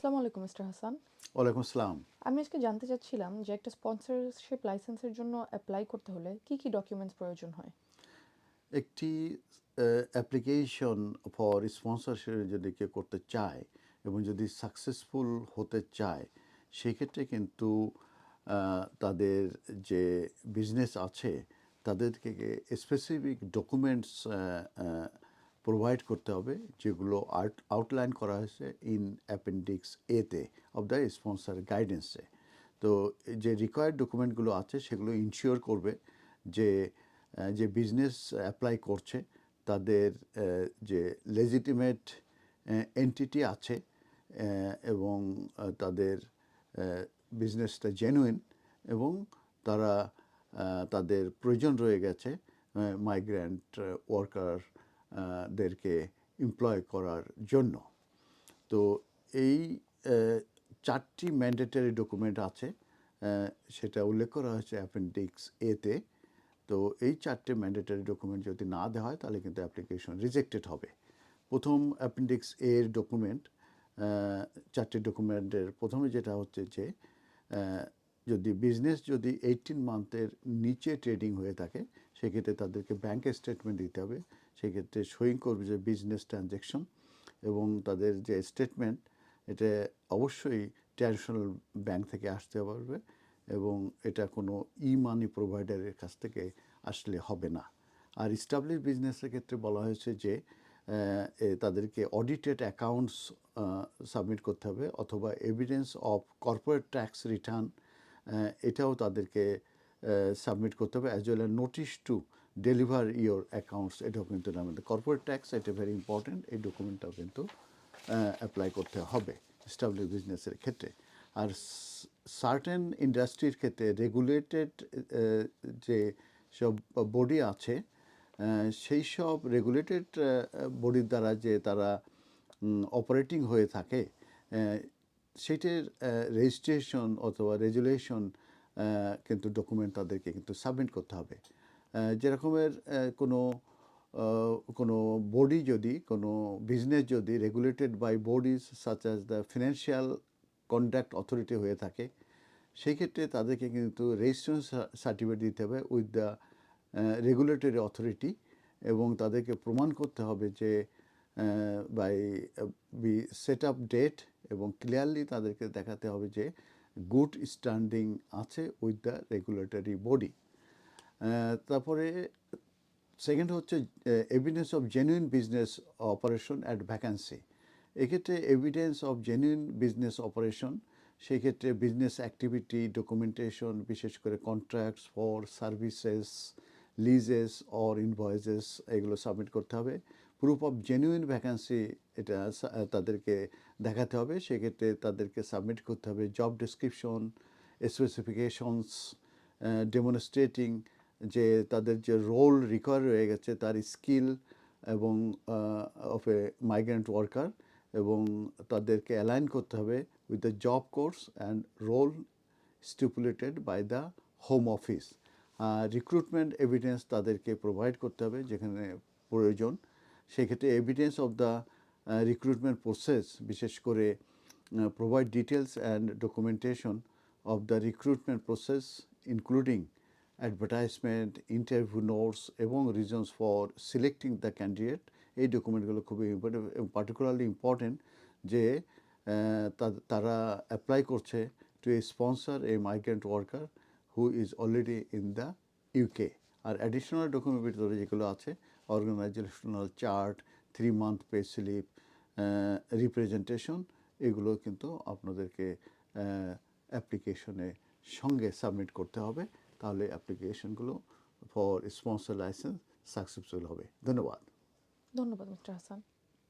আসসালামু আলাইকুম মিস্টার হাসান। ওয়ালাইকুম আসসালাম। আমি আজকে জানতে চাচ্ছিলাম যে একটা স্পন্সরশিপ লাইসেন্সের জন্য এপ্লাই করতে হলে কি ডকুমেন্টস প্রয়োজন হয়? একটি অ্যাপ্লিকেশন ফর স্পন্সরশিপ যদি কেউ করতে চায় এবং যদি সাকসেসফুল হতে চায়, সেক্ষেত্রে কিন্তু তাদের যে বিজনেস আছে তাদেরকে স্পেসিফিক ডকুমেন্টস প্রোভাইড করতে হবে, যেগুলো আউটলাইন করা হয়েছে ইন অ্যাপেন্ডিক্স এতে অফ দ্য স্পন্সর গাইডেন্সে। তো যে রিকোয়ার্ড ডকুমেন্টগুলো আছে সেগুলো ইনশিওর করবে যে যে বিজনেস অ্যাপ্লাই করছে তাদের যে লেজিটিমেট এন্টিটি আছে এবং তাদের বিজনেসটা জেনুইন এবং তারা তাদের প্রয়োজন রয়ে গেছে মাইগ্রেন্ট ওয়ার্কারদেরকে এমপ্লয় করার জন্য। তো এই চারটি ম্যান্ডেটরি ডকুমেন্ট আছে, সেটা উল্লেখ করা হয়েছে অ্যাপেন্ডিক্স এতে। তো এই চারটে ম্যান্ডেটরি ডকুমেন্ট যদি না দেওয়া হয় তাহলে কিন্তু অ্যাপ্লিকেশন রিজেক্টেড হবে। প্রথম অ্যাপেন্ডিক্স এর ডকুমেন্ট, চারটে ডকুমেন্টের প্রথমে যেটা হচ্ছে যে যদি বিজনেস যদি 18 মান্থের নিচে ট্রেডিং হয়ে থাকে সেক্ষেত্রে তাদেরকে ব্যাংকের স্টেটমেন্ট দিতে হবে। সেক্ষেত্রে সই করবে যে বিজনেস ট্রানজ্যাকশন এবং তাদের যে স্টেটমেন্ট এটা অবশ্যই ট্র্যাডিশনাল ব্যাংক থেকে আসতে পারবে এবং এটা কোনো ই মানি প্রোভাইডারের কাছ থেকে আসলে হবে না। আর স্টাবলিশ বিজনেসের ক্ষেত্রে বলা হয়েছে যে তাদেরকে অডিটেড অ্যাকাউন্টস সাবমিট করতে হবে অথবা evidence of corporate tax return, এটাও তাদেরকে সাবমিট করতে হবে, as well as notice to deliver your accounts. এটাও কিন্তু আমাদের কর্পোরেট ট্যাক্স, এটা ভেরি ইম্পর্টেন্ট। এই ডকুমেন্টটাও কিন্তু অ্যাপ্লাই করতে হবে স্টাবলিশ বিজনেসের ক্ষেত্রে। আর সার্টেন ইন্ডাস্ট্রির ক্ষেত্রে রেগুলেটেড যে সব বডি আছে সেই সব রেগুলেটেড বডির দ্বারা যে তারা অপারেটিং হয়ে থাকে সেটার রেজিস্ট্রেশন অথবা রেজুলেশন কিন্তু ডকুমেন্ট তাদেরকে কিন্তু সাবমিট করতে হবে। যেরকমের কোনো বডি যদি কোনো বিজনেস যদি regulated by bodies such as the Financial Conduct Authority হয়ে থাকে সেই ক্ষেত্রে তাদেরকে কিন্তু রেজিস্ট্রেশন সার্টিফিকেট দিতে হবে উইথ দ্য রেগুলেটরি অথরিটি এবং তাদেরকে প্রমাণ করতে হবে যে by be set up date এবং ক্লিয়ারলি তাদেরকে দেখাতে হবে যে গুড স্ট্যান্ডিং আছে উইথ দ্য রেগুলেটরি বডি। তারপরে সেকেন্ড হচ্ছে evidence of genuine business operation at vacancy. এক্ষেত্রে evidence of genuine business operation, সেক্ষেত্রে বিজনেস অ্যাক্টিভিটি ডকুমেন্টেশন, বিশেষ করে contracts for services, leases or invoices, এগুলো সাবমিট করতে হবে। প্রুফ অফ জেনুইন ভ্যাকান্সি এটা তাদেরকে দেখাতে হবে। সেক্ষেত্রে তাদেরকে সাবমিট করতে হবে জব ডেসক্রিপশন, স্পেসিফিকেশনস ডেমনস্ট্রেটিং যে তাদের যে রোল রিকোয়ার রয়ে গেছে তার স্কিল এবং অফ এ মাইগ্রেন্ট ওয়ার্কার, এবং তাদেরকে অ্যালাইন করতে হবে with the job course and role stipulated by the home office. Recruitment evidence তাদেরকে প্রোভাইড করতে হবে যেখানে প্রয়োজন। সেক্ষেত্রে evidence of the recruitment process, বিশেষ করে provide details and documentation of the recruitment process including advertisement, interview notes এবং reasons for selecting the candidate. এই ডকুমেন্টগুলো খুবই ইম্পর্টেন্ট এবং পার্টিকুলারলি ইম্পর্টেন্ট যে তারা অ্যাপ্লাই করছে to sponsor a migrant worker who is already in the UK. আর additional document ভিতরে যেগুলো আছে organisational chart, 3 month pay slip, representation, এগুলো কিন্তু আপনাদেরকে অ্যাপ্লিকেশনের সঙ্গে সাবমিট করতে হবে। তাহলে অ্যাপ্লিকেশনগুলো ফর স্পন্সর লাইসেন্স সাকসেসফুল হবে। ধন্যবাদ। ধন্যবাদ মিস্টার হাসান।